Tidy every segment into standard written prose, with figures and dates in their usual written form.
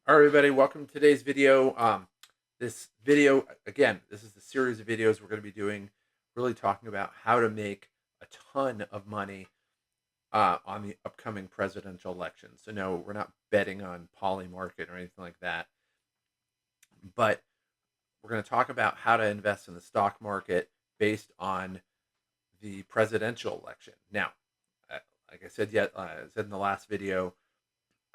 All right, everybody, welcome to today's video. This video, again, this is the series of videos we're going to be doing, really talking about how to make a ton of money on the upcoming presidential election. So, no, we're not betting on Poly Market or anything like that, but we're going to talk about how to invest in the stock market based on the presidential election. Now, uh, like I said in the last video,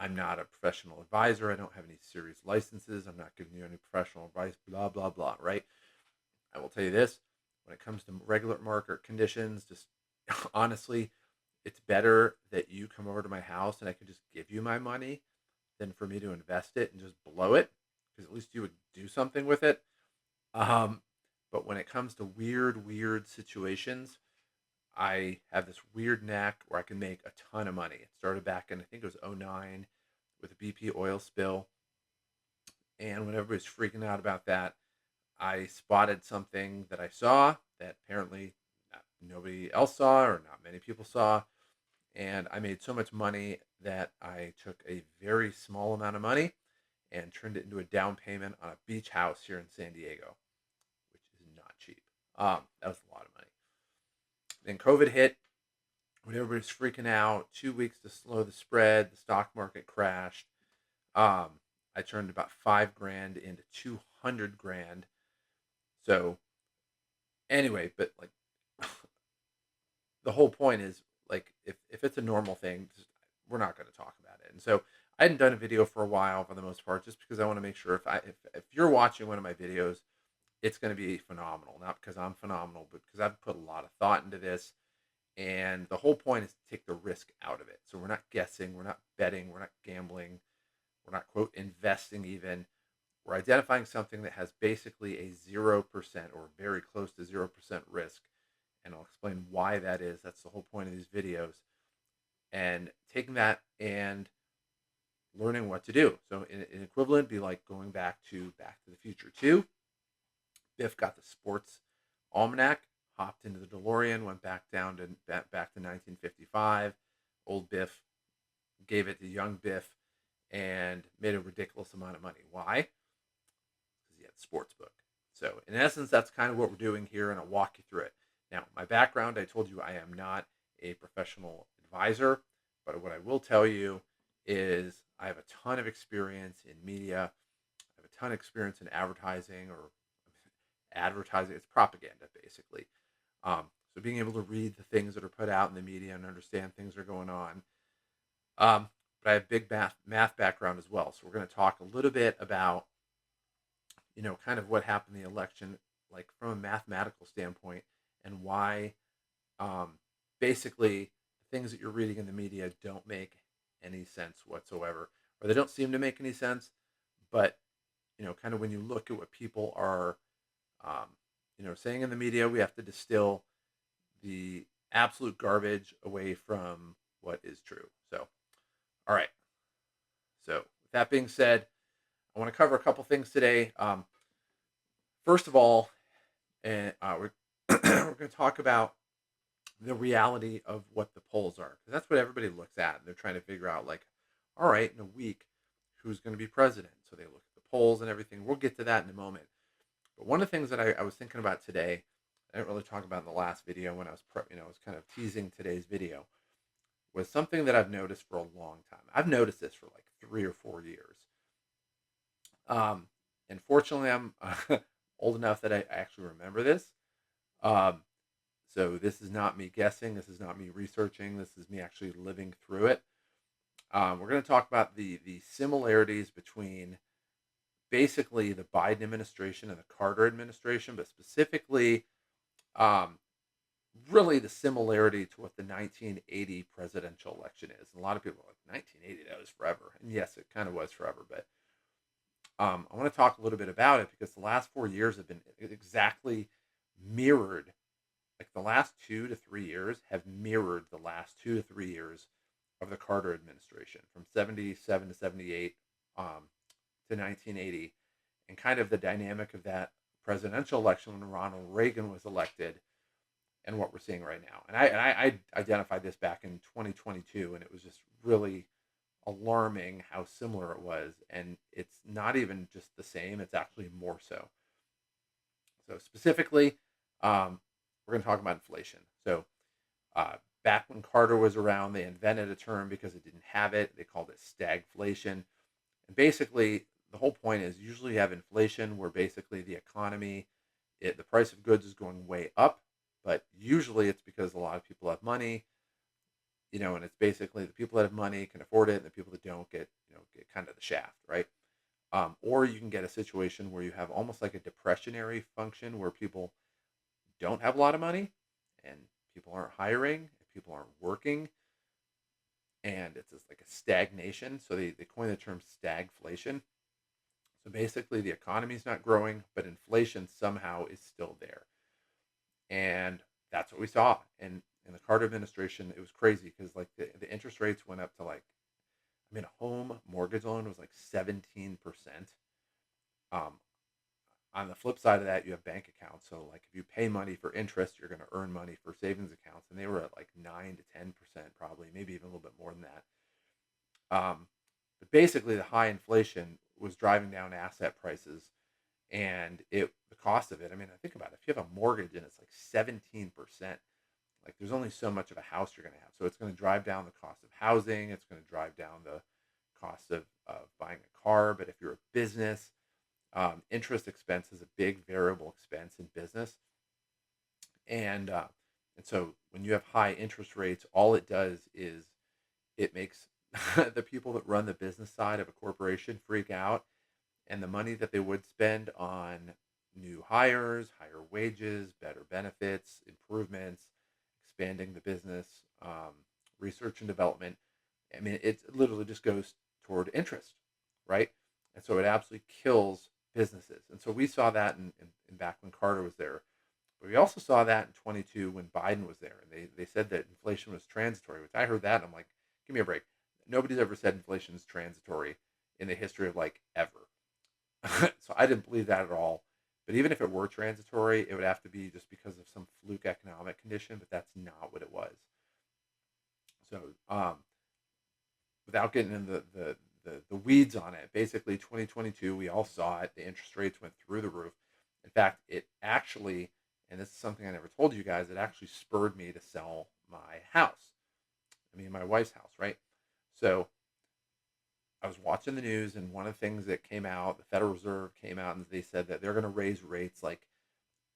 I'm not a professional advisor. I don't have any serious licenses. I'm not giving you any professional advice, blah, blah, blah, right? I will tell you this when it comes to regular market conditions, just honestly, it's better that you come over to my house and I can just give you my money than for me to invest it and just blow it because at least you would do something with it. Um, but when it comes to weird situations, I have this weird knack where I can make a ton of money. It started back in, I think it was '09 with a BP oil spill. And when everybody's freaking out about that, I spotted something that I saw that apparently nobody else saw or not many people saw. And I made so much money that I took a very small amount of money and turned it into a down payment on a beach house here in San Diego, which is not cheap. That was a lot of money. Then COVID hit when everybody's freaking out. 2 weeks to slow the spread. The stock market crashed. Um, I turned about 5 grand into 200 grand. So anyway, but like the whole point is like if it's a normal thing, we're not going to talk about it. And so I hadn't done a video for a while for the most part, just because I want to make sure if you're watching one of my videos, it's going to be phenomenal. Not because I'm phenomenal, but because I've put a lot of thought into this. And the whole point is to take the risk out of it. So we're not guessing, we're not betting, we're not gambling, we're not quote investing even. We're identifying something that has basically a 0% or very close to 0% risk. And I'll explain why that is. That's the whole point of these videos. And taking that and learning what to do. So an equivalent be like going Back to the Future 2. Biff got the sports almanac, hopped into the DeLorean, went back to 1955. Old Biff gave it to young Biff and made a ridiculous amount of money. Why? Because he had a sports book. So in essence, that's kind of what we're doing here, and I'll walk you through it. Now, my background, I told you I am not a professional advisor, but what I will tell you is I have a ton of experience in media. I have a ton of experience in advertising or advertising. It's propaganda, basically. So being able to read the things that are put out in the media and understand things that are going on. But I have big math background as well. So we're going to talk a little bit about, kind of what happened in the election, like from a mathematical standpoint, and why basically the things that you're reading in the media don't make any sense whatsoever, or they don't seem to make any sense. But, kind of when you look at what people are, saying in the media, we have to distill the absolute garbage away from what is true. So, all right. So, with that being said, I want to cover a couple things today. First of all, and we're we're going to talk about the reality of what the polls are, because that's what everybody looks at. And they're trying to figure out, like, all right, in a week, who's going to be president? So they look at the polls and everything. We'll get to that in a moment. But one of the things that I was thinking about today, I didn't really talk about in the last video when I was, I was kind of teasing today's video, was something that I've noticed for a long time. I've noticed this for like 3 or 4 years. Um, and fortunately, I'm old enough that I actually remember this. Um, so this is not me guessing. This is not me researching. This is me actually living through it. We're going to talk about the similarities between basically the Biden administration and the Carter administration, but specifically, um, really the similarity to what the 1980 presidential election is. And a lot of people are like, 1980, that was forever. And yes, it kind of was forever, but I want to talk a little bit about it because the last 4 years have been exactly mirrored. Like the last 2 to 3 years have mirrored the last 2 to 3 years of the Carter administration from 77 to 78 to 1980, and kind of the dynamic of that presidential election when Ronald Reagan was elected and what we're seeing right now. And I identified this back in 2022, and it was just really alarming how similar it was, and it's not even just the same; it's actually more so. So specifically, we're going to talk about inflation. So uh, back when Carter was around, they invented a term because it didn't have it. They called it stagflation. And basically, the whole point is usually you have inflation where basically the economy, the price of goods is going way up, but usually it's because a lot of people have money, and it's basically the people that have money can afford it, and the people that don't get kind of the shaft, right? Or you can get a situation where you have almost like a depressionary function where people don't have a lot of money and people aren't hiring, and people aren't working, and it's just like a stagnation. So they coined the term stagflation. So basically, the economy is not growing, but inflation somehow is still there. And that's what we saw. And in the Carter administration, it was crazy because like the interest rates went up to like, I mean, a home mortgage loan was like 17%. Um, on the flip side of that, you have bank accounts. So like if you pay money for interest, you're going to earn money for savings accounts. And they were at like 9 to 10%, probably, maybe even a little bit more than that. But basically, the high inflation was driving down asset prices, and the cost of it. I mean, I think about it. If you have a mortgage and it's like 17%, like there's only so much of a house you're going to have. So it's going to drive down the cost of housing. It's going to drive down the cost of buying a car. But if you're a business, interest expense is a big variable expense in business, and uh, and so when you have high interest rates, all it does is it makes the people that run the business side of a corporation freak out, and the money that they would spend on new hires, higher wages, better benefits, improvements, expanding the business, research and development. I mean, it literally just goes toward interest, right? And so it absolutely kills businesses. And so we saw that in back when Carter was there. But we also saw that in 22 when Biden was there. And they said that inflation was transitory, which I heard that. And I'm like, give me a break. Nobody's ever said inflation is transitory in the history of like ever. So I didn't believe that at all. But even if it were transitory, it would have to be just because of some fluke economic condition. But that's not what it was. So without getting into the weeds on it, basically 2022, we all saw it. The interest rates went through the roof. In fact, it actually, and this is something I never told you guys, it actually spurred me to sell my house. I mean, my wife's house, right? So I was watching the news, and one of the things that came out, the Federal Reserve came out and they said that they're going to raise rates like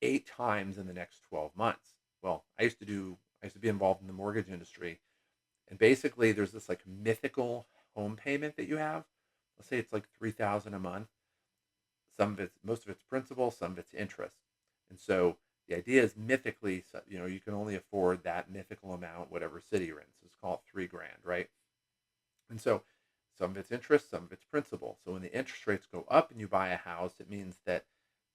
8 times in the next 12 months. Well, I used to be involved in the mortgage industry, and basically there's this like mythical home payment that you have. Let's say it's like 3,000 a month. Some of it's most of it's principal, some of it's interest. And so the idea is mythically, you can only afford that mythical amount, whatever city you're in. So let's call it 3 grand, right? And so some of it's interest, some of it's principal. So when the interest rates go up and you buy a house, it means that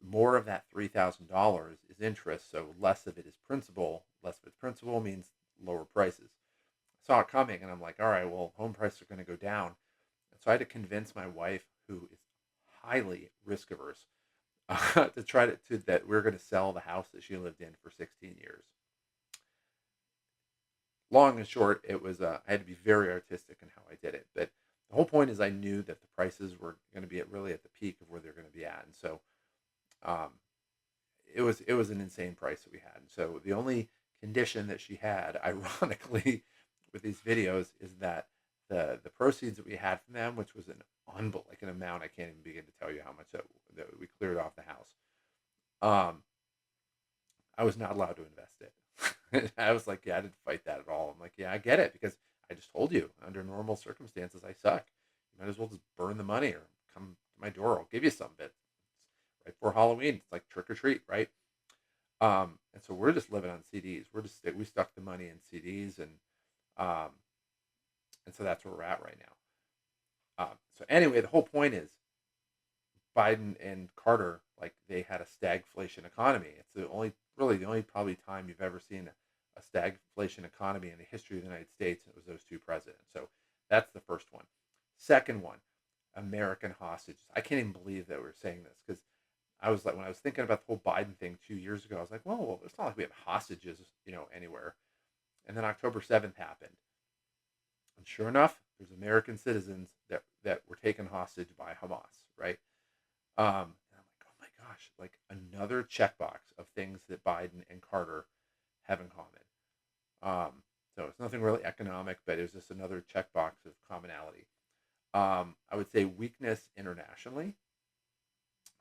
more of that $3,000 is interest. So less of it is principal. Less of its principal means lower prices. I saw it coming and I'm like, all right, well, home prices are going to go down. And so I had to convince my wife, who is highly risk averse, to try to that we're going to sell the house that she lived in for 16 years. Long and short, it was I had to be very artistic in how I did it. But the whole point is I knew that the prices were going to be really at the peak of where they're going to be at, and so um, it was an insane price that we had. And so the only condition that she had, ironically, with these videos, is that the proceeds that we had from them, which was like an amount I can't even begin to tell you how much that we cleared off the house. Um, I was not allowed to invest it. I was like, yeah, I didn't fight that at all. I'm like, yeah, I get it because I just told you under normal circumstances I suck. You might as well just burn the money or come to my door. I'll give you some bit. It's right before Halloween. It's like trick or treat, right? And so we're just living on CDs. We stuck the money in CDs, um, and so that's where we're at right now. So anyway, the whole point is Biden and Carter, like they had a stagflation economy. It's the only probably time you've ever seen a stagflation economy in the history of the United States. And it was those two presidents. So that's the first one. Second one, American hostages. I can't even believe that we're saying this because I was like, when I was thinking about the whole Biden thing 2 years ago, I was like, well, it's not like we have hostages, anywhere. And then October 7th happened. And sure enough, There's American citizens that were taken hostage by Hamas, right? And I'm like, oh my gosh, like another checkbox of things that Biden and Carter have in common. So it's nothing really economic, but it's just another checkbox of commonality. I would say weakness internationally.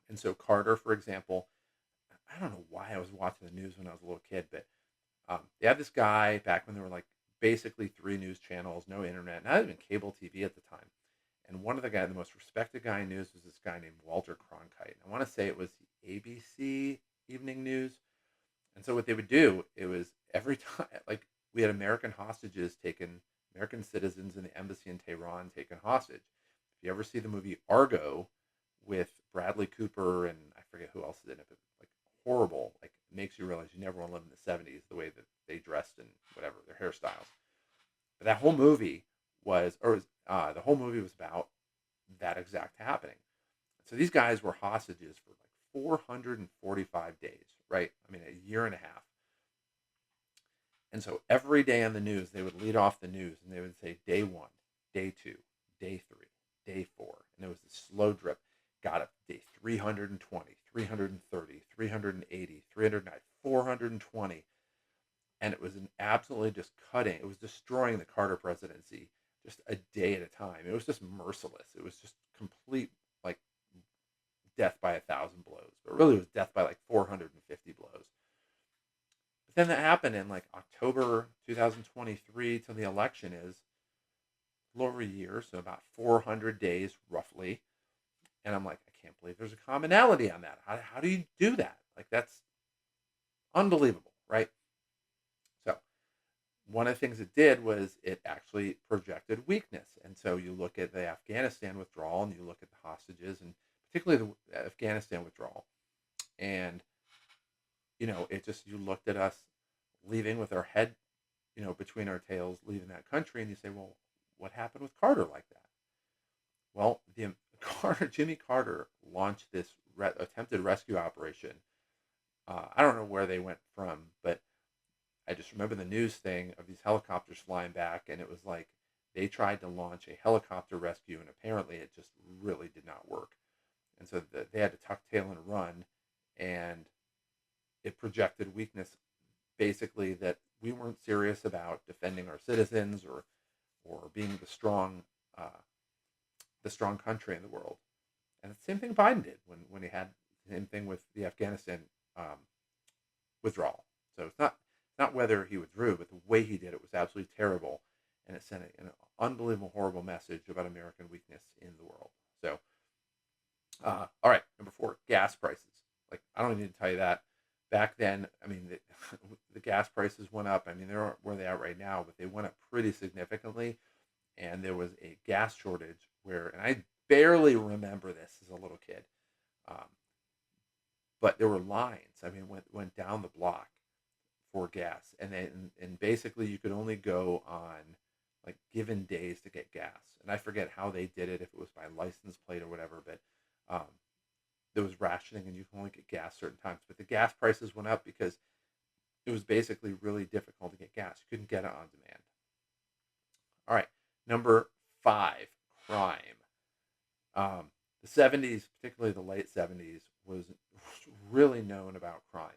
And so Carter, for example, I don't know why I was watching the news when I was a little kid, but they had this guy back when there were like basically three news channels, no internet, not even cable TV at the time. And one of the most respected guy in news was this guy named Walter Cronkite. I want to say it was the ABC Evening News. And so what they would do, it was every time, like we had American hostages taken, American citizens in the embassy in Tehran taken hostage. If you ever see the movie Argo with Bradley Cooper and I forget who else is in it, but like horrible, like makes you realize you never want to live in the 70s, the way that they dressed and whatever, their hairstyles. But that whole movie the whole movie was about that exact happening. So these guys were hostages for like 445 days, right? I mean, a year and a half. And so every day on the news, they would lead off the news and they would say day one, day two, day three, day four. And it was this slow drip. Got up to day 320, 330, 380, 390, 420. And it was an absolutely just cutting. It was destroying the Carter presidency just a day at a time. It was just merciless. It was just complete like death by 1,000 blows, but really it was death by like 450 blows. But then that happened in like October 2023 till the election is a little over a year, so about 400 days roughly. And I'm like, I can't believe there's a commonality on that. How do you do that? Like that's unbelievable, right? So one of the things it did was it actually projected weakness. And so you look at the Afghanistan withdrawal and you look at the hostages and particularly the Afghanistan withdrawal. And, it just, you looked at us leaving with our head, between our tails, leaving that country. And you say, well, what happened with Carter like that? Well, the Jimmy Carter launched this attempted rescue operation. I don't know where they went from, but I just remember the news thing of these helicopters flying back, and it was like they tried to launch a helicopter rescue, and apparently it just really did not work. And so they had to tuck tail and run, and it projected weakness, basically that we weren't serious about defending our citizens or being uh, the strong country in the world. And the same thing Biden did when he had the same thing with the Afghanistan um, withdrawal. So it's not whether he withdrew, but the way he did it was absolutely terrible, and it sent an unbelievable, horrible message about American weakness in the world. So, all right, number four, gas prices. Like I don't need to tell you that. Back then, I mean, the gas prices went up. I mean, they're where they are right now, but they went up pretty significantly. And there was a gas shortage and I barely remember this as a little kid, um, but there were lines. I mean, went down the block for gas, and basically you could only go on like given days to get gas. And I forget how they did it, if it was by license plate or whatever, but um, there was rationing, and you can only get gas certain times. But the gas prices went up because it was basically really difficult to get gas. You couldn't get it on demand. All right, number five, crime. The 70s, particularly the late 70s, was really known about crime.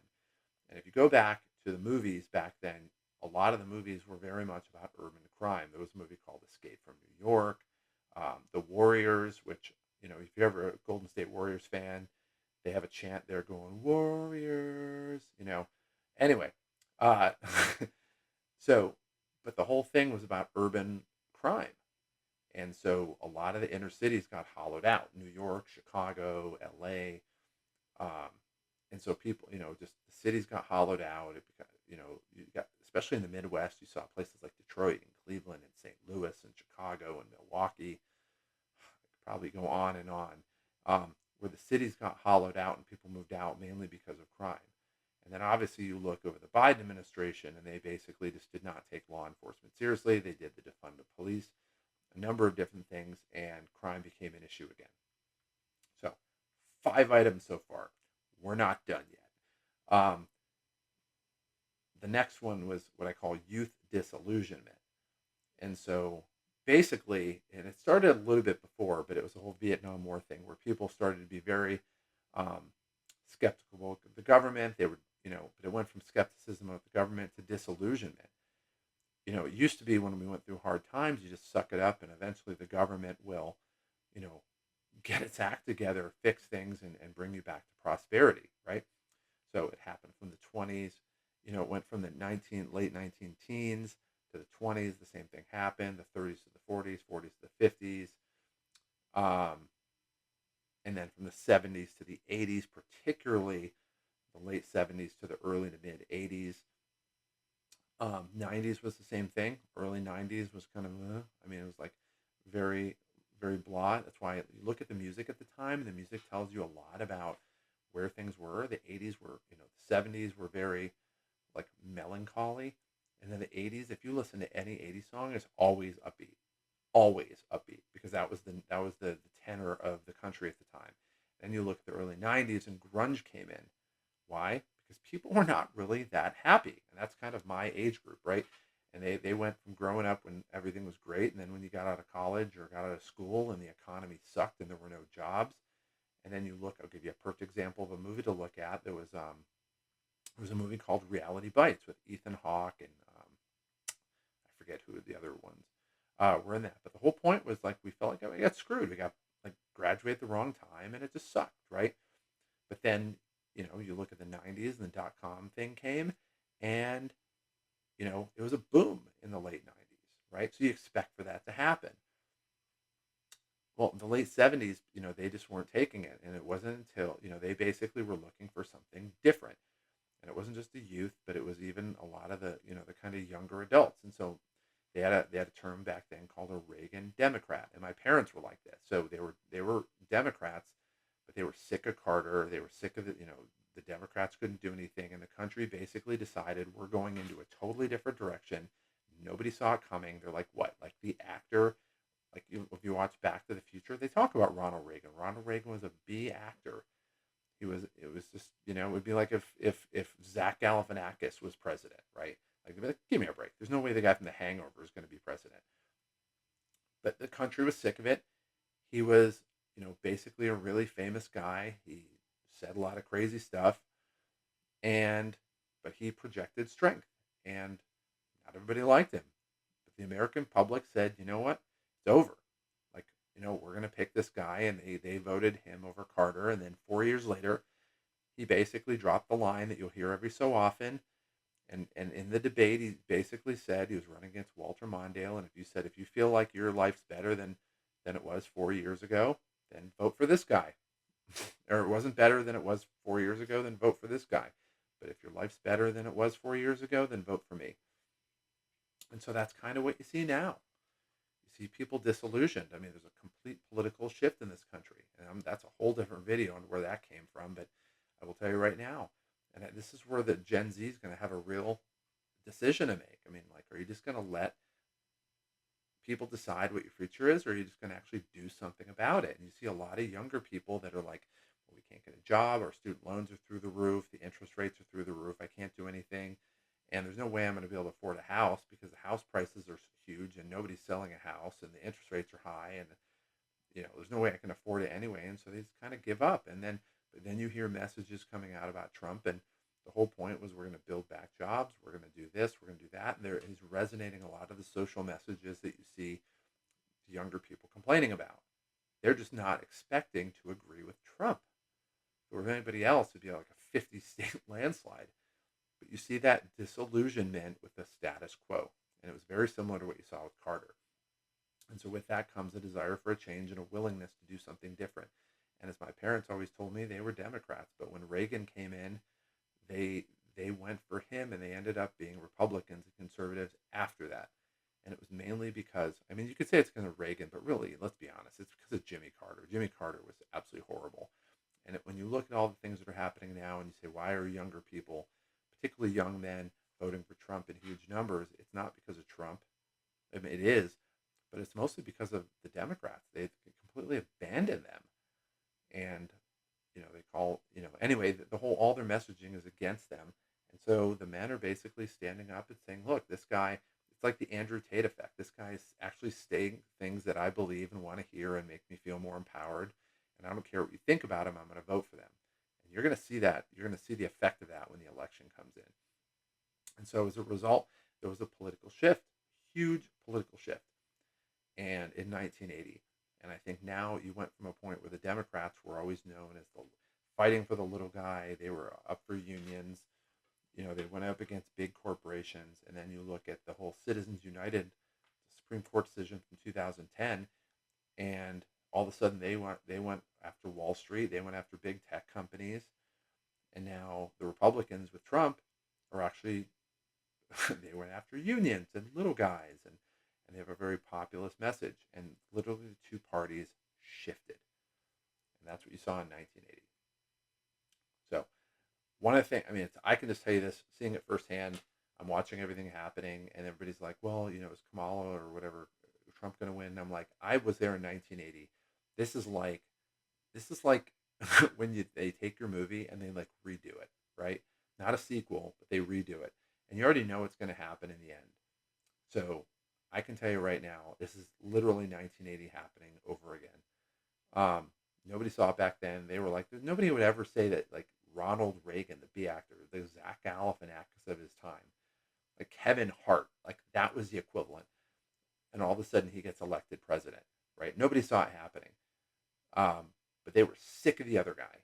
And if you go back to the movies back then, a lot of the movies were very much about urban crime. There was a movie called Escape from New York, The Warriors, which, if you're ever a Golden State Warriors fan, they have a chant there going, Warriors. Anyway, uh, so, but the whole thing was about urban crime. And so a lot of the inner cities got hollowed out: New York, Chicago, LA. Um, and so people, just the cities got hollowed out. You got, especially in the Midwest, you saw places like Detroit and Cleveland and St. Louis and Chicago and Milwaukee. I could probably go on and on, where the cities got hollowed out and people moved out mainly because of crime. And then obviously you look over the Biden administration, and they basically just did not take law enforcement seriously. They did the defund the police, a number of different things, and crime became an issue again. So, 5 items so far. We're not done yet. The next one was what I call youth disillusionment. And so basically, and it started a little bit before, but it was the whole Vietnam War thing where people started to be very um, skeptical of the government. They were, but it went from skepticism of the government to disillusionment. It used to be when we went through hard times, you just suck it up, and eventually the government will, you know, get its act together, fix things, and bring you back to prosperity, right? So it happened from the 20s. It went from the late 19 teens to the 20s. The same thing happened. The 30s to the 40s, 40s to the 50s, um, and then from the 70s to the 80s, particularly the late 70s to the early to mid 80s. 90s was the same thing. Early 90s was kind of, I mean, it was like very, very blah. That's why you look at the music at the time, and the music tells you a lot about where things were. The 80s were, the 70s were very like melancholy. And then the 80s, if you listen to any 80s song, it's always upbeat because that was the tenor of the country at the time. Then you look at the early 90s and grunge came in. Why? Because people were not really that happy. And that's kind of my age group, right? And they went from growing up when everything was great, and then when you got out of college or got out of school and the economy sucked and there were no jobs, and then I'll give you a perfect example of a movie to look at. There was a movie called Reality Bites with Ethan Hawke and I forget who the other ones were in that. But the whole point was like we felt like we got screwed. We got like graduated the wrong time, and it just sucked, right? But then you look at the '90s and the dot-com thing came, and it was a boom in the late '90s, right? So you expect for that to happen. Well, in the late '70s, they just weren't taking it, and it wasn't until they basically were looking for something different. And it wasn't just the youth, but it was even a lot of the kind of younger adults. And so they had a term back then called a Reagan Democrat, and my parents were like this. So they were Democrats, but they were sick of Carter. They were sick of the Democrats couldn't do anything, and the country basically decided we're going into a totally different direction. Nobody saw it coming. They're like, what? Like the actor, like if you watch Back to the Future, they talk about Ronald Reagan. Ronald Reagan was a B actor. It was just it would be like if Zach Galifianakis was president, right? Like, they'd be like, give me a break. There's no way the guy from The Hangover is going to be president. But the country was sick of it. He was basically a really famous guy. He said a lot of crazy stuff, and but he projected strength, and not everybody liked him. But the American public said, you know what, it's over. Like, we're going to pick this guy, and they voted him over Carter. And then 4 years later, he basically dropped the line that you'll hear every so often. And in the debate, he basically said he was running against Walter Mondale. And if you feel like your life's better than it was 4 years ago, then vote for this guy. Or it wasn't better than it was 4 years ago, then vote for this guy. But if your life's better than it was 4 years ago, then vote for me. And so that's kind of what you see now. You see people disillusioned. I mean, there's a complete political shift in this country, and that's a whole different video on where that came from. But I will tell you right now, and this is where the Gen Z is going to have a real decision to make. I mean, like, are you just going to let people decide what your future is, or are you just going to actually do something about it? And you see a lot of younger people that are like, well, we can't get a job, our student loans are through the roof, the interest rates are through the roof, I can't do anything, and there's no way I'm going to be able to afford a house because the house prices are huge and nobody's selling a house and the interest rates are high, and there's no way I can afford it anyway, and so they just kind of give up. But then you hear messages coming out about Trump, and the whole point was we're going to build back jobs, we're going to do this, we're going to do that, and he's resonating a lot of the social messages that you see the younger people complaining about. They're just not expecting to agree with Trump. Or if anybody else, it'd be like a 50 state landslide. But you see that disillusionment with the status quo. And it was very similar to what you saw with Carter. And so with that comes a desire for a change and a willingness to do something different. And as my parents always told me, they were Democrats. But when Reagan came in, they went for him, and they ended up being Republicans and conservatives after that. And it was mainly because, I mean, you could say it's because of Reagan, but really, let's be honest, it's because of Jimmy Carter. Jimmy Carter was absolutely horrible. And when you look at all the things that are happening now, and you say, why are younger people, particularly young men, voting for Trump in huge numbers? It's not because of Trump. I mean, it is, but it's mostly because of the Democrats. They've completely abandoned them, and they call anyway. The whole all their messaging is against them, and so the men are basically standing up and saying, "Look, this guy." It's like the Andrew Tate effect. This guy's actually saying things that I believe and want to hear and make me feel more empowered. And I don't care what you think about him. I'm going to vote for them. And you're going to see that. You're going to see the effect of that when the election comes in. And so as a result, there was a political shift, huge political shift, and in 1980. And I think now you went from a point where the Democrats were always known as the fighting for the little guy. They were up for unions. They went up against big corporations. And then you look at the whole Citizens United Supreme Court decision from 2010, and all of a sudden they went after Wall Street. They went after big tech companies. And now the Republicans with Trump are actually they went after unions and little guys, and they have a very populist message. And literally the two parties shifted. And that's what you saw in 1980. So one of the things, I mean, I can just tell you this, seeing it firsthand. I'm watching everything happening, and everybody's like, well, is Kamala or whatever, Trump going to win? And I'm like, I was there in 1980. This is like when they take your movie and they like redo it, right? Not a sequel, but they redo it. And you already know what's going to happen in the end. So I can tell you right now, this is literally 1980 happening over again. Nobody saw it back then. They were like, nobody would ever say that like Ronald Reagan, the B actor, the Zach Galifianakis of his time, like Kevin Hart, like that was the equivalent. And all of a sudden he gets elected president, right? Nobody saw it happening. But they were sick of the other guy,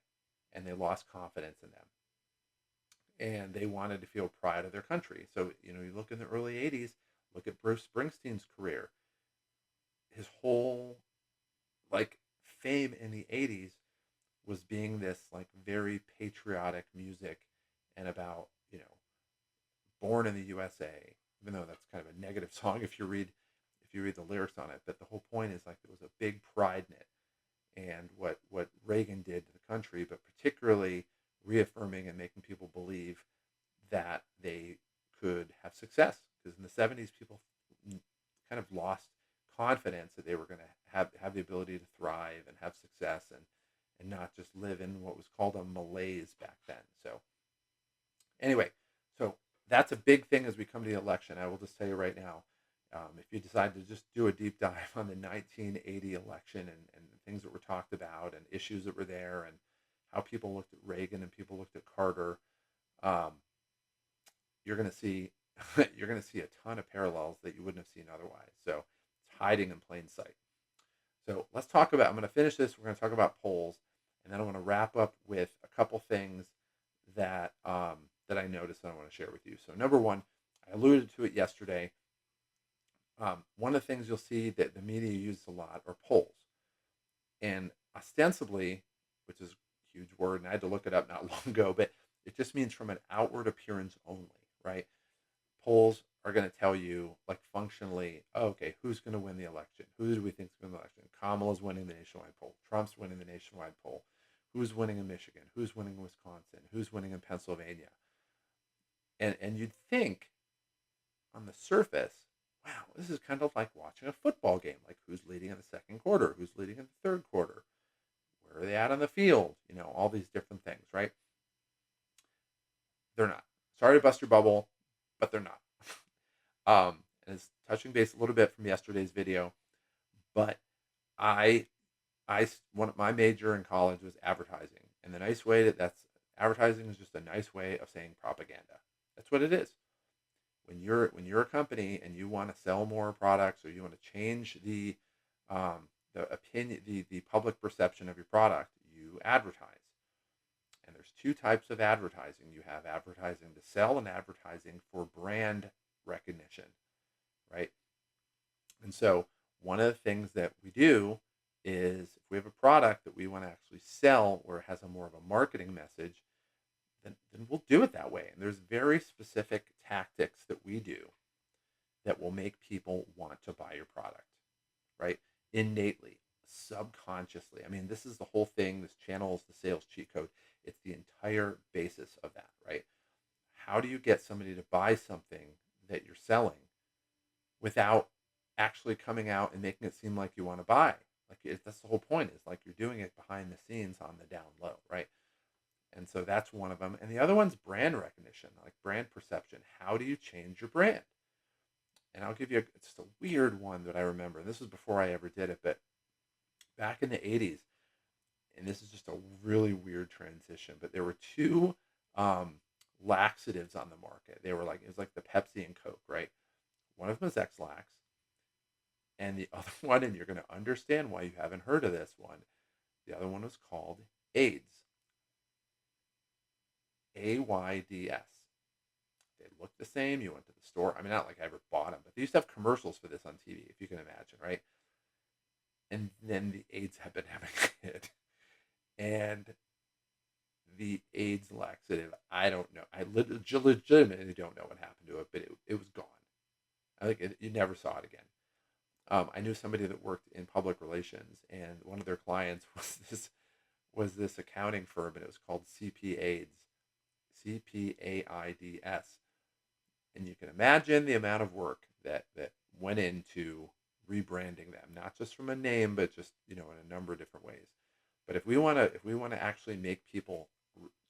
and they lost confidence in them. And they wanted to feel pride of their country. So, you look in the early 80s, look at Bruce Springsteen's career. His whole, like, fame in the 80s was being this, like, very patriotic music and about, born in the USA, even though that's kind of a negative song if you read the lyrics on it. But the whole point is, like, there was a big pride in it. And what Reagan did to the country, but particularly reaffirming and making people believe that they could have success. Because in the 70s, people kind of lost confidence that they were going to have the ability to thrive and have success, and not just live in what was called a malaise back then. So anyway, so that's a big thing as we come to the election. I will just tell you right now, if you decide to just do a deep dive on the 1980 election and things that were talked about and issues that were there and how people looked at Reagan and people looked at Carter, um, you're going to see you're going to see a ton of parallels that you wouldn't have seen otherwise. So it's hiding in plain sight. So let's talk about. I'm going to finish this. We're going to talk about polls, and then I want to wrap up with a couple things that that I noticed and I want to share with you. So number one, I alluded to it yesterday. One of the things you'll see that the media uses a lot are polls. And ostensibly, which is a huge word, and I had to look it up not long ago, but it just means from an outward appearance only, right? Polls are going to tell you, like functionally, oh, okay, who's going to win the election? Who do we think is going to win the election? Kamala's winning the nationwide poll. Trump's winning the nationwide poll. Who's winning in Michigan? Who's winning in Wisconsin? Who's winning in Pennsylvania? And you'd think on the surface, wow, this is kind of like watching a football game. Like who's leading in the second quarter? Who's leading in the third quarter? Where are they at on the field? All these different things, right? They're not. Sorry to bust your bubble, but they're not. And it's touching base a little bit from yesterday's video, but I, one of my major in college was advertising, and the nice way that's advertising is just a nice way of saying propaganda. That's what it is. When you're a company and you want to sell more products or you want to change the opinion, the public perception of your product, you advertise. And there's two types of advertising. You have advertising to sell and advertising for brand recognition, right? And so one of the things that we do is if we have a product that we want to actually sell or it has a more of a marketing message, then we'll do it that way. And there's very specific tactics that we do that will make people want to buy your product, right? Innately, subconsciously. I mean, this is the whole thing. This channel is the sales cheat code. It's the entire basis of that, right? How do you get somebody to buy something that you're selling without actually coming out and making it seem like you want to buy? That's the whole point, is like you're doing it behind the scenes on the down low, right? And so that's one of them. And the other one's brand recognition, like brand perception. How do you change your brand? And I'll give you just a weird one that I remember. And this was before I ever did it, but back in the 80s, and this is just a really weird transition, but there were two um, laxatives on the market. They were like, it was like the Pepsi and Coke, right? One of them was X-Lax, and the other one, and you're going to understand why you haven't heard of this one. The other one was called AIDS, AIDS. They looked the same. You went to the store. I mean, not like I ever bought them, but they used to have commercials for this on TV, if you can imagine, right? And then the AIDS epidemic hit, and the AIDS laxative, I don't know. I legitimately don't know what happened to it, but it was gone. I think you never saw it again. I knew somebody that worked in public relations, and one of their clients was this accounting firm, and it was called CPAIDS, CPAIDS, and you can imagine the amount of work that went into rebranding them, not just from a name, but just in a number of different ways. But if we want to actually make people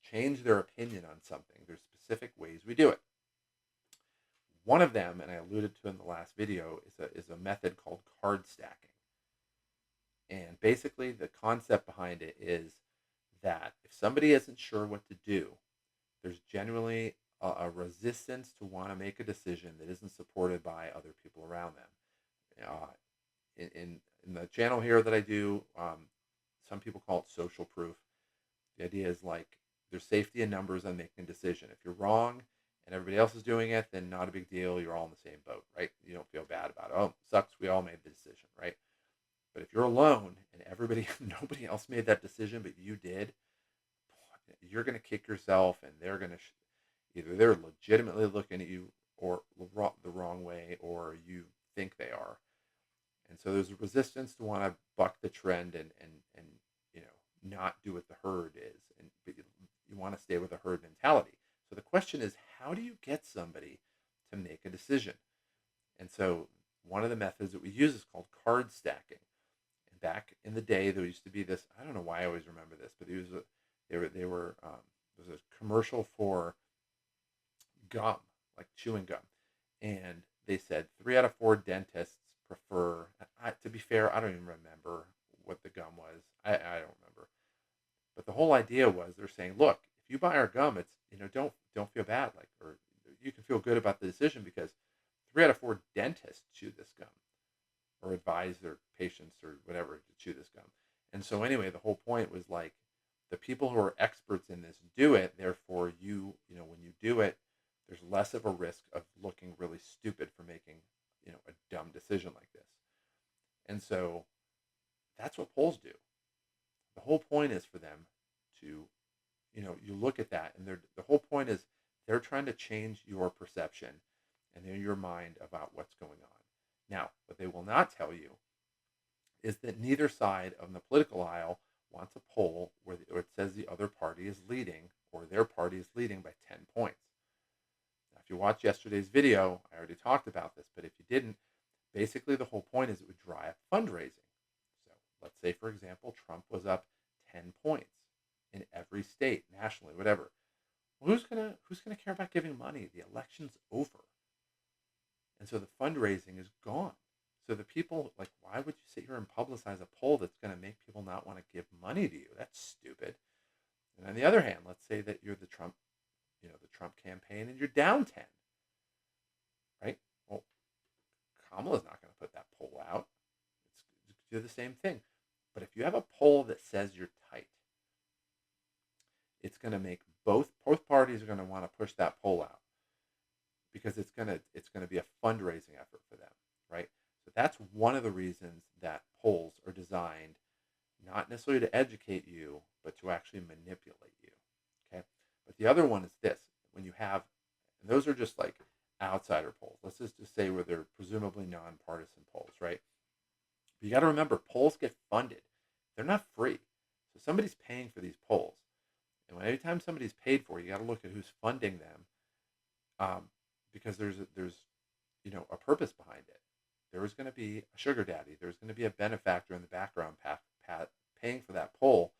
change their opinion on something, there's specific ways we do it. One of them, and I alluded to in the last video, is a method called card stacking. And basically, the concept behind it is that if somebody isn't sure what to do, there's generally a resistance to want to make a decision that isn't supported by other people around them. In the channel here that I do, some people call it social proof. The idea is like there's safety in numbers on making a decision. If you're wrong and everybody else is doing it, then not a big deal. You're all in the same boat, right? You don't feel bad about it. Oh, sucks. We all made the decision, right? But if you're alone and nobody else made that decision, but you did, you're going to kick yourself, and they're going to either they're legitimately looking at you or the wrong way, or you think they are. And so there's a resistance to want to buck the trend and not do what the herd is, and but you want to stay with the herd mentality. So the question is, how do you get somebody to make a decision? And so one of the methods that we use is called card stacking. And back in the day, there used to be this. I don't know why I always remember this, but there was a commercial for gum, like chewing gum, and they said 3 out of 4 dentists prefer. To be fair, I don't even remember what the gum was. I don't remember. But the whole idea was they're saying, look, if you buy our gum, it's don't feel bad, like, or you can feel good about the decision because 3 out of 4 dentists chew this gum or advise their patients or whatever to chew this gum. And so anyway, the whole point was like the people who are experts in this do it. Therefore, when you do it, there's less of a risk of looking really stupid for making a dumb decision like this. And so that's what polls do. The whole point is for them to, you look at that, and the whole point is they're trying to change your perception and in your mind about what's going on. Now, what they will not tell you is that neither side of the political aisle wants a poll where it says the other party is leading or their party is leading by 10 points. Now, if you watched yesterday's video, I already talked about this, but if you didn't, basically the whole point is it would drive fundraising. So let's say, for example, Trump was up 10 points in every state, nationally, whatever. Well, who's gonna care about giving money? The election's over. And so the fundraising is gone. So the people, like, why would you sit here and publicize a poll that's going to make people not want to give money to you? That's stupid. And on the other hand, let's say that you're the Trump campaign, and you're down 10, right? Well, Kamala's not going to put that poll out. It's do the same thing. But if you have a poll that says you're tight, it's going to make both parties are going to want to push that poll out because it's going to be a fundraising effort for them, right? So that's one of the reasons that polls are designed not necessarily to educate you, but to actually manipulate you. Okay. But the other one is this: when you have, and those are just like outsider polls. Let's just say where they're presumably nonpartisan polls, right? But you got to remember, polls get funded; they're not free. So somebody's paying for these polls, and when every time somebody's paid for, you got to look at who's funding them, because there's a purpose behind it. There was going to be a sugar daddy. There's going to be a benefactor in the background paying for that poll,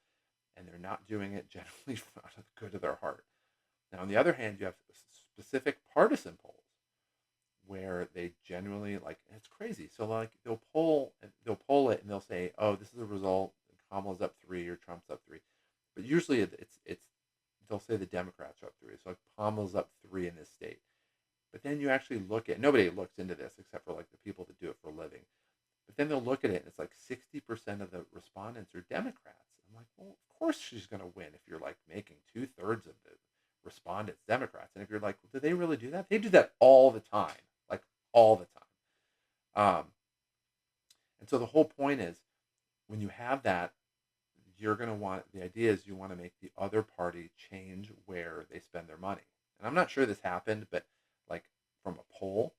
and they're not doing it generally out of the good of their heart. Now, on the other hand, you have specific partisan polls where they genuinely like it's crazy. So like they'll poll it and they'll say, "Oh, this is the result. Kamala's up 3 or Trump's up 3." But usually it's they'll say the Democrats are up 3. So like Kamala's up 3 in this state. But then you actually look at nobody looks into this except for like the people that do it for a living. But then they'll look at it and it's like 60% of the respondents are Democrats. I'm like, well, of course she's going to win if you're like making 2/3 of the respondents Democrats. And if you're like, well, do they really do that? They do that all the time, like all the time. And so the whole point is when you have that, you're going to want the idea is you want to make the other party change where they spend their money. And I'm not sure this happened, but like from a poll,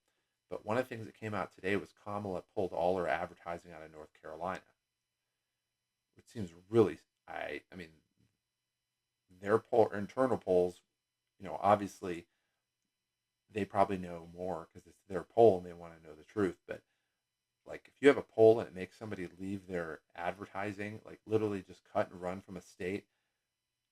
but one of the things that came out today was Kamala pulled all her advertising out of North Carolina, which seems really, I mean, their internal polls, obviously they probably know more because it's their poll and they want to know the truth. But like if you have a poll and it makes somebody leave their advertising, like literally just cut and run from a state,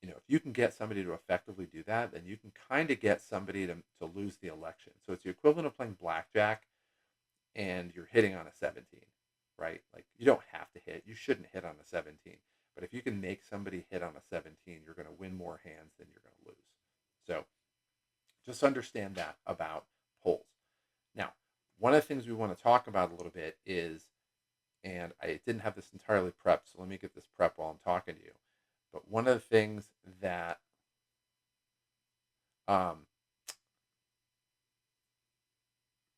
if you can get somebody to effectively do that, then you can kind of get somebody to lose the election. So it's the equivalent of playing blackjack and you're hitting on a 17, right? Like you don't have to hit. You shouldn't hit on a 17. But if you can make somebody hit on a 17, you're going to win more hands than you're going to lose. So just understand that about polls. Now, one of the things we want to talk about a little bit is, and I didn't have this entirely prepped, so let me get this prep while I'm talking to you. But one of the things that um,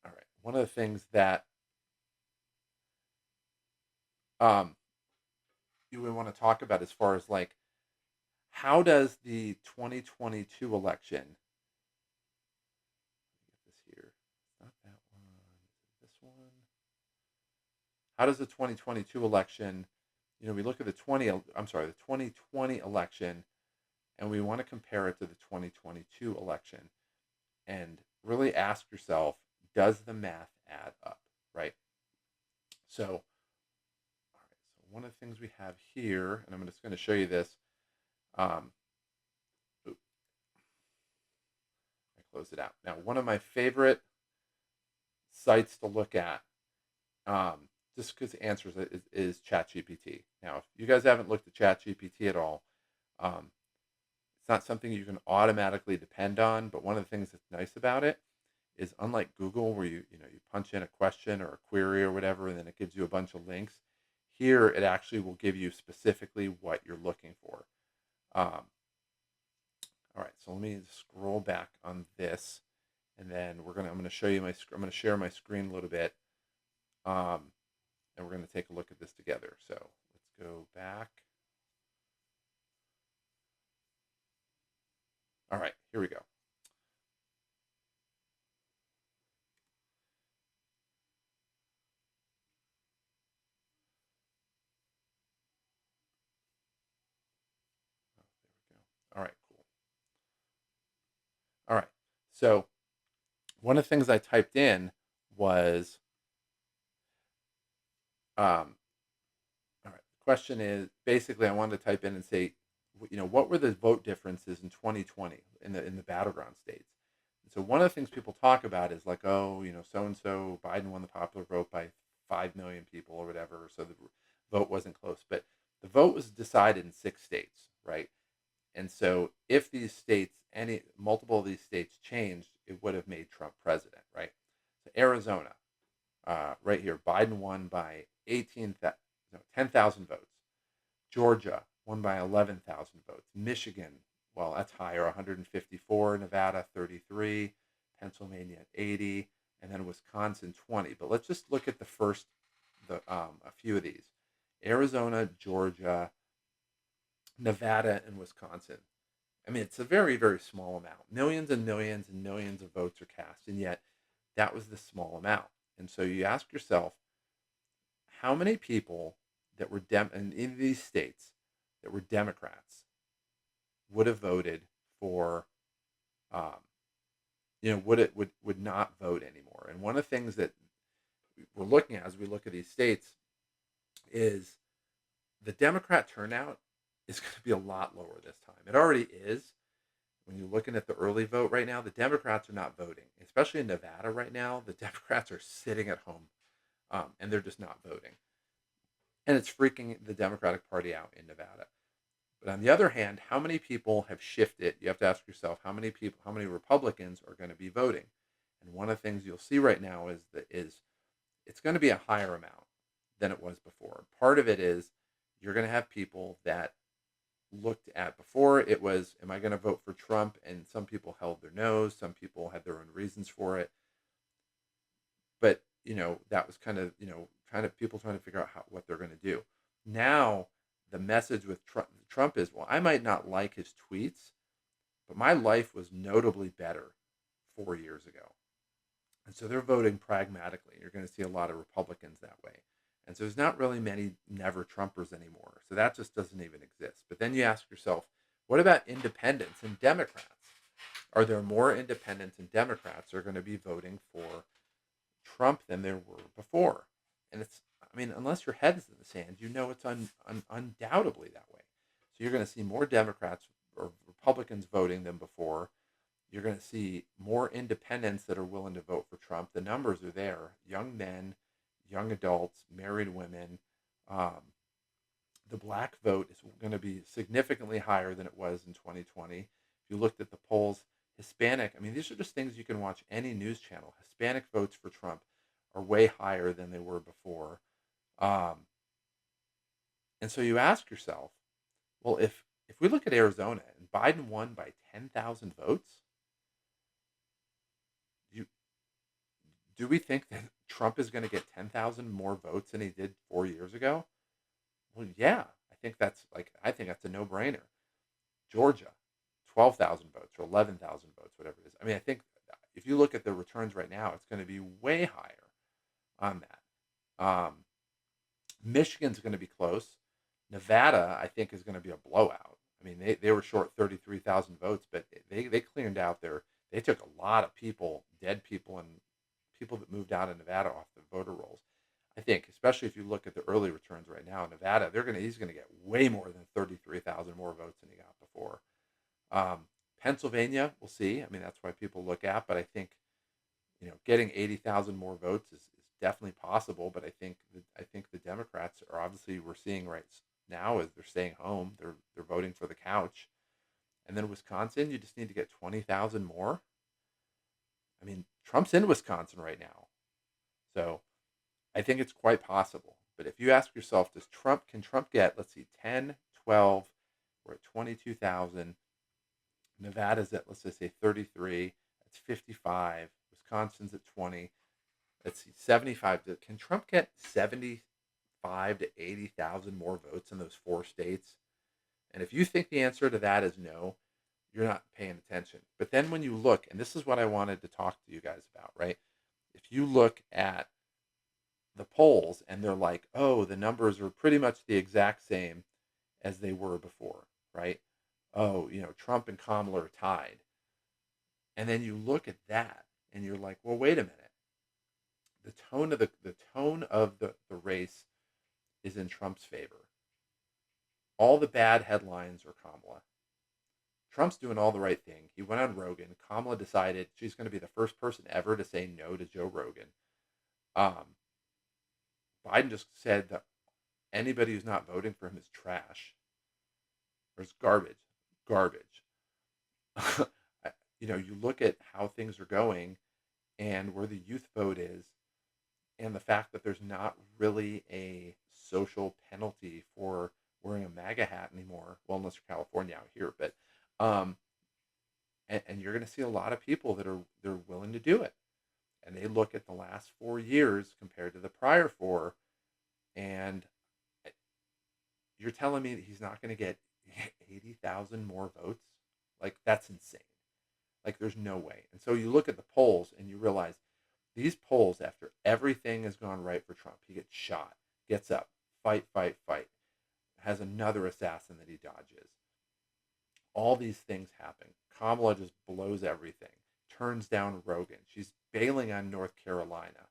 all right, one of the things that um, you would want to talk about as far as like how does the 2022 election, let me get this here, it's not that one, is it this one? How does the 2022 election, we look at the 2020 election and we want to compare it to the 2022 election and really ask yourself, does the math add up, right? So, all right, so one of the things we have here, and I'm just going to show you this. Um, I closed it out. Now, one of my favorite sites to look at, just because it answers it, is ChatGPT. Now, if you guys haven't looked at ChatGPT at all, um, it's not something you can automatically depend on. But one of the things that's nice about it is, unlike Google, where you punch in a question or a query or whatever, and then it gives you a bunch of links. Here, it actually will give you specifically what you're looking for. All right, so let me scroll back on this, and then I'm gonna show you I'm gonna share my screen a little bit, um, and we're gonna take a look at this together. So let's go back. All right, here we go. Oh, there we go. All right, cool. All right, so one of the things I typed in was, all right, the question is basically I wanted to type in and say, what were the vote differences in 2020 in the battleground states? And so one of the things people talk about is like, oh, so and so Biden won the popular vote by 5 million people or whatever, so the vote wasn't close. But the vote was decided in 6 states, right? And so if these states, any multiple of these states changed, it would have made Trump president, right? So Arizona, right here, Biden won by 10,000 votes. Georgia won by 11,000 votes. Michigan, well, that's higher, 154. Nevada, 33. Pennsylvania, 80. And then Wisconsin, 20. But let's just look at a few of these. Arizona, Georgia, Nevada, and Wisconsin. I mean, it's a very, very small amount. Millions and millions and millions of votes are cast, and yet that was the small amount. And so you ask yourself, how many people that were in these states that were Democrats would have voted for, um, would not vote anymore? And one of the things that we're looking at as we look at these states is the Democrat turnout is going to be a lot lower this time. It already is. when you're looking at the early vote right now, the Democrats are not voting, especially in Nevada right now. The Democrats are sitting at home, and they're just not voting, and it's freaking the Democratic Party out in Nevada. But on the other hand, how many people have shifted? You have to ask yourself how many people, how many Republicans are going to be voting. And one of the things you'll see right now is it's going to be a higher amount than it was before. Part of it is you're going to have people that looked at before it was, am I going to vote for Trump? And some people held their nose, some people had their own reasons for it. But, that was kind of, trying to people trying to figure out what they're going to do. Now, the message with Trump is, well, I might not like his tweets, but my life was notably better 4 years ago. And so they're voting pragmatically. You're going to see a lot of Republicans that way. And so there's not really many never Trumpers anymore. So that just doesn't even exist. But then you ask yourself, what about independents and Democrats? Are there more independents and Democrats that are going to be voting for Trump than there were before? And unless your head is in the sand, it's undoubtedly that way. So you're going to see more Democrats or Republicans voting than before. You're going to see more independents that are willing to vote for Trump. The numbers are there: young men, young adults, married women. Um, the black vote is going to be significantly higher than it was in 2020. If you looked at the polls, Hispanic, these are just things you can watch any news channel. Hispanic votes for Trump are way higher than they were before. Um, and so you ask yourself, well, if we look at Arizona and Biden won by 10,000 votes, you do we think that Trump is going to get 10,000 more votes than he did 4 years ago? Well, yeah, I think that's a no-brainer. Georgia, 12,000 votes or 11,000 votes, whatever it is. I think if you look at the returns right now, it's going to be way higher on that. Michigan's going to be close. Nevada, I think, is going to be a blowout. They were short 33,000 votes, but they cleared out they took a lot of people, dead people, and people that moved out of Nevada off the voter rolls. I think, especially if you look at the early returns right now in Nevada, he's going to get way more than 33,000 more votes than he got before. Pennsylvania, we'll see. That's why people look at, but I think, getting 80,000 more votes is definitely possible. But I think the Democrats are obviously, we're seeing right now, is they're staying home. They're voting for the couch. And then Wisconsin, you just need to get 20,000 more. Trump's in Wisconsin right now. So I think it's quite possible. But if you ask yourself, can Trump get, let's see, 10, 12, we're at 22,000. Nevada's at, let's just say 33. That's 55. Wisconsin's at 20. Let's see, 75. Can Trump get 75 to 80,000 more votes in those four states? And if you think the answer to that is no, you're not paying attention. But then when you look, and this is what I wanted to talk to you guys about, right? If you look at the polls and they're like, oh, the numbers are pretty much the exact same as they were before, right? Oh, Trump and Kamala are tied. And then you look at that and you're like, well, wait a minute. The race is in Trump's favor. All the bad headlines are Kamala. Trump's doing all the right thing. He went on Rogan. Kamala decided she's going to be the first person ever to say no to Joe Rogan. Biden just said that anybody who's not voting for him is trash. Or is garbage. Garbage. You look at how things are going and where the youth vote is, and the fact that there's not really a social penalty for wearing a MAGA hat anymore. Well, unless you're California out here, but and you're going to see a lot of people they're willing to do it, and they look at the last 4 years compared to the prior four, and you're telling me that he's not going to get 80,000 more votes? Like, that's insane. Like, there's no way. And so you look at the polls and you realize these polls, after everything has gone right for Trump, he gets shot, gets up, fight, fight, fight, has another assassin that he dodges. All these things happen. Kamala just blows everything, turns down Rogan. She's bailing on North Carolina.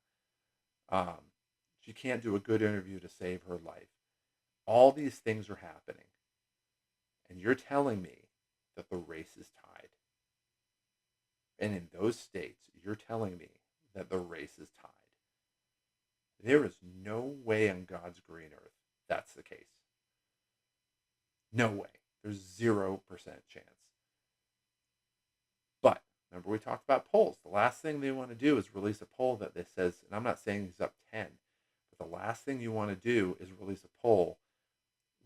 She can't do a good interview to save her life. All these things are happening. And you're telling me that the race is tied. And in those states, you're telling me that the race is tied. There is no way on God's green earth that's the case. No way. There's 0% chance. But remember, we talked about polls. The last thing they want to do is release a poll that says, and I'm not saying he's up 10, but the last thing you want to do is release a poll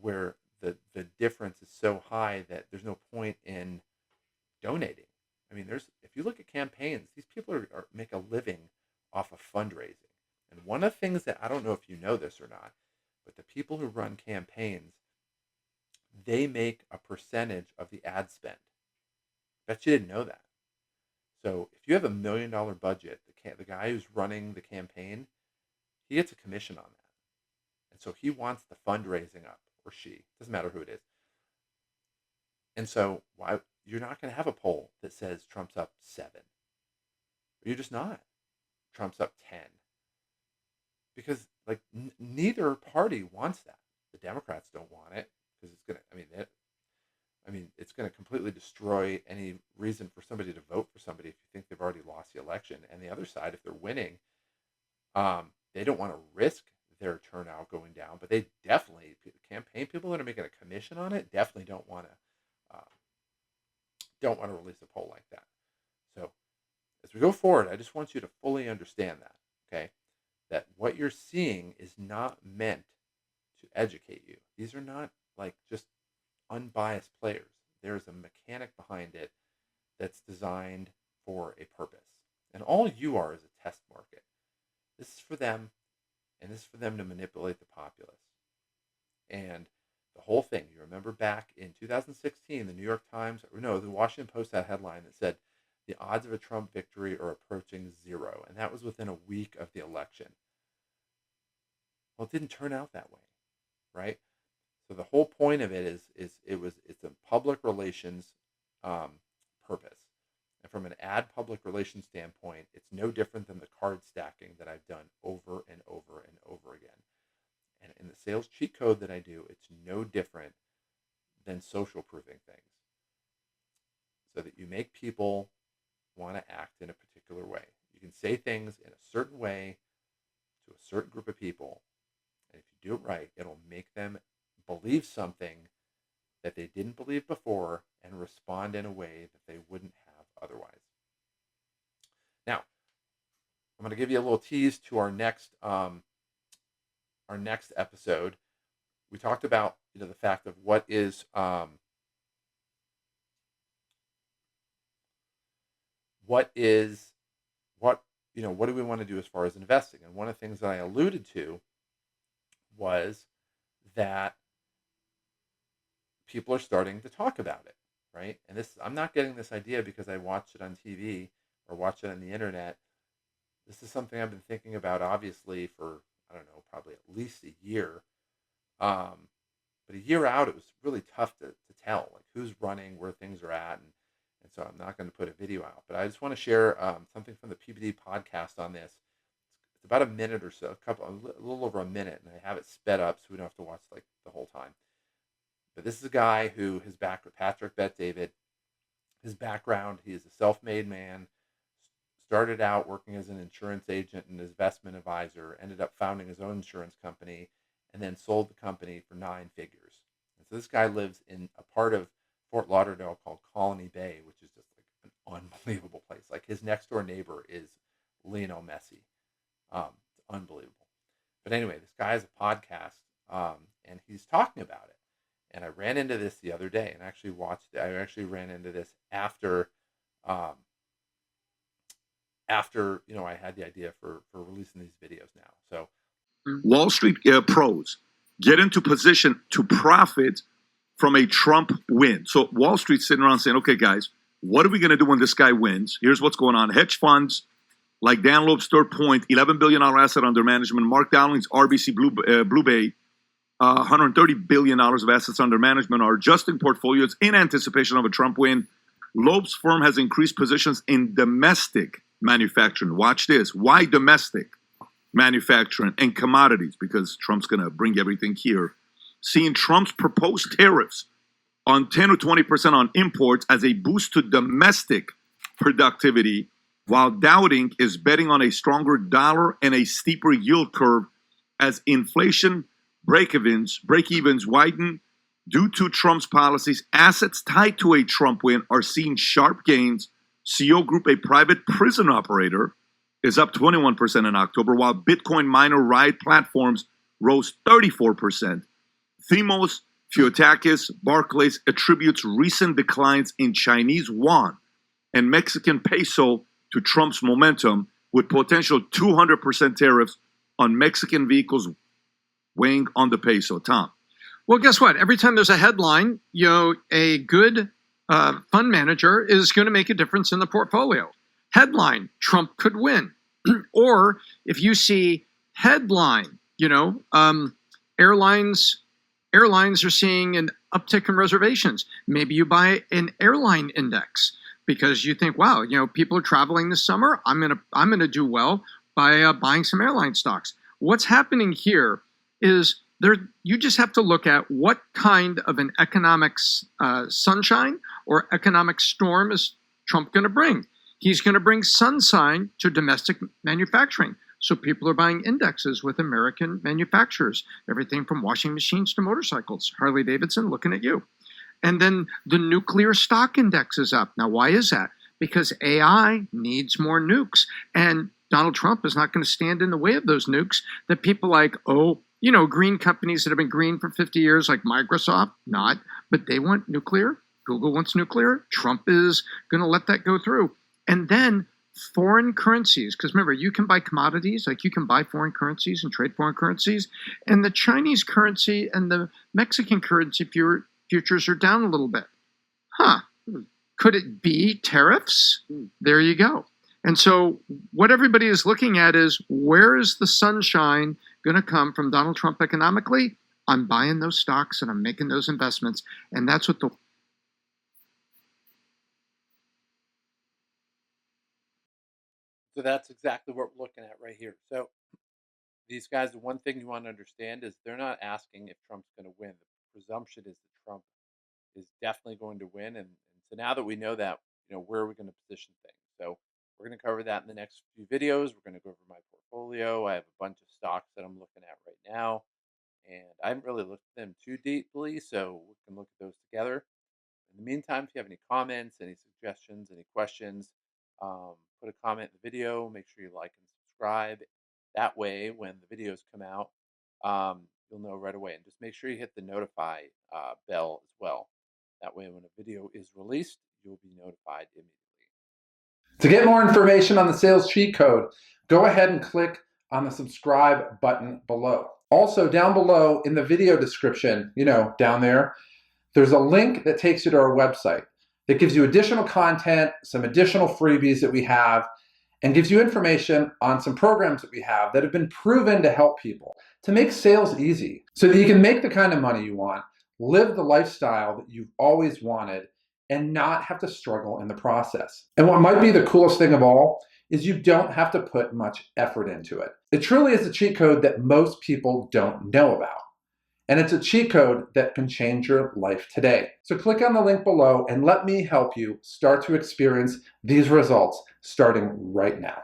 where the difference is so high that there's no point in donating. I mean, if you look at campaigns, these people make a living off of fundraising. And one of the things that, I don't know if you know this or not, but the people who run campaigns, they make a percentage of the ad spend. Bet you didn't know that. So if you have $1 million budget, the guy who's running the campaign, he gets a commission on that. And so he wants the fundraising up, or she, doesn't matter who it is. And so you're not going to have a poll that says Trump's up 7. You're just not. Trump's up 10. Because like neither party wants that. The Democrats don't want it because it's going to, it's going to completely destroy any reason for somebody to vote for somebody if you think they've already lost the election. And the other side, if they're winning, they don't want to risk their turnout going down, but they definitely, campaign people that are making a commission on it definitely don't want to release a poll like that. So as we go forward, I just want you to fully understand that, okay? That what you're seeing is not meant to educate you. These are not like just unbiased players. There's a mechanic behind it that's designed for a purpose. And all you are is a test market. This is for them, and this is for them to manipulate the populace. And the whole thing, you remember back in 2016, the New York Times, the Washington Post had a headline that said, the odds of a Trump victory are approaching 0. And that was within a week of the election. Well, it didn't turn out that way, right? So the whole point of it it's a public relations purpose. And from an ad public relations standpoint, it's no different than the card stacking that I've done over and over and over again. And in the sales cheat code that I do, it's no different than social proofing things. So that you make people want to act in a particular way. You can say things in a certain way to a certain group of people. And if you do it right, it'll make them believe something that they didn't believe before and respond in a way that they wouldn't have otherwise. Now, I'm going to give you a little tease to our next episode. We talked about the fact of what do we want to do as far as investing? And one of the things that I alluded to was that people are starting to talk about it, right? And I'm not getting this idea because I watched it on TV or watched it on the internet. This is something I've been thinking about, obviously, for, I don't know, probably at least a year. But a year out, it was really tough to tell, like who's running, where things are at. And so I'm not going to put a video out. But I just want to share something from the PBD podcast on this. It's about a minute or so, a little over a minute, and I have it sped up so we don't have to watch like the whole time. But this is a guy who, Patrick Bet-David, his background, he is a self-made man, started out working as an insurance agent and investment advisor, ended up founding his own insurance company, and then sold the company for 9 figures. And so this guy lives in a part of Fort Lauderdale called Colony Bay, which is just like an unbelievable place. Like his next door neighbor is Lionel Messi. It's unbelievable. But anyway, this guy has a podcast, and he's talking about it. And I ran into this the other day and I actually ran into this after I had the idea for releasing these videos now. So Wall Street pros get into position to profit from a Trump win. So Wall Street's sitting around saying, okay, guys, what are we going to do when this guy wins? Here's what's going on. Hedge funds like Dan Loeb's Third Point, $11 billion asset under management. Mark Dowling's RBC Blue Bay, $130 billion of assets under management are adjusting portfolios in anticipation of a Trump win. Loeb's firm has increased positions in domestic manufacturing. Watch this. Why domestic manufacturing and commodities? Because Trump's going to bring everything here. Seeing Trump's proposed tariffs on 10 or 20% on imports as a boost to domestic productivity, while doubting is betting on a stronger dollar and a steeper yield curve as inflation break-evens widen due to Trump's policies. Assets tied to a Trump win are seeing sharp gains. CO Group, a private prison operator, is up 21% in October, while Bitcoin miner Riot Platforms rose 34%. Themos Fiotakis Barclays attributes recent declines in Chinese yuan and Mexican peso to Trump's momentum, with potential 200% tariffs on Mexican vehicles weighing on the peso. Tom. Well, guess what? Every time there's a headline, a good fund manager is going to make a difference in the portfolio. Headline, Trump could win. Or if you see headline, airlines are seeing an uptick in reservations. Maybe you buy an airline index because you think, wow, people are traveling this summer. I'm gonna do well by buying some airline stocks. What's happening here is you just have to look at what kind of an economic sunshine or economic storm is Trump going to bring. He's going to bring sunshine to domestic manufacturing. So people are buying indexes with American manufacturers, everything from washing machines to motorcycles. Harley Davidson looking at you. And then the nuclear stock index is up. Now, why is that? Because AI needs more nukes. And Donald Trump is not going to stand in the way of those nukes that people like, green companies that have been green for 50 years, like Microsoft, but they want nuclear. Google wants nuclear. Trump is going to let that go through. And then foreign currencies, because remember, you can buy commodities, like you can buy foreign currencies and trade foreign currencies. And the Chinese currency and the Mexican currency futures are down a little bit. Could it be tariffs? There you go. And so what everybody is looking at is, where is the sunshine going to come from Donald Trump economically? I'm buying those stocks and I'm making those investments. And that's what So that's exactly what we're looking at right here. So these guys, the one thing you want to understand is they're not asking if Trump's going to win. The presumption is that Trump is definitely going to win. And so now that we know that, where are we going to position things? So we're going to cover that in the next few videos. We're going to go over my portfolio. I have a bunch of stocks that I'm looking at right now, and I haven't really looked at them too deeply, so we can look at those together. In the meantime, if you have any comments, any suggestions, any questions, put a comment in the video. Make sure you like and subscribe. That way, when the videos come out, you'll know right away. And just make sure you hit the notify bell as well. That way, when a video is released, you'll be notified immediately. To get more information on the sales cheat code, go ahead and click on the subscribe button below. Also, down below in the video description, down there's a link that takes you to our website that gives you additional content, some additional freebies that we have, and gives you information on some programs that we have that have been proven to help people to make sales easy so that you can make the kind of money you want, live the lifestyle that you've always wanted, and not have to struggle in the process. And what might be the coolest thing of all is you don't have to put much effort into it. It truly is a cheat code that most people don't know about. And it's a cheat code that can change your life today. So click on the link below and let me help you start to experience these results starting right now.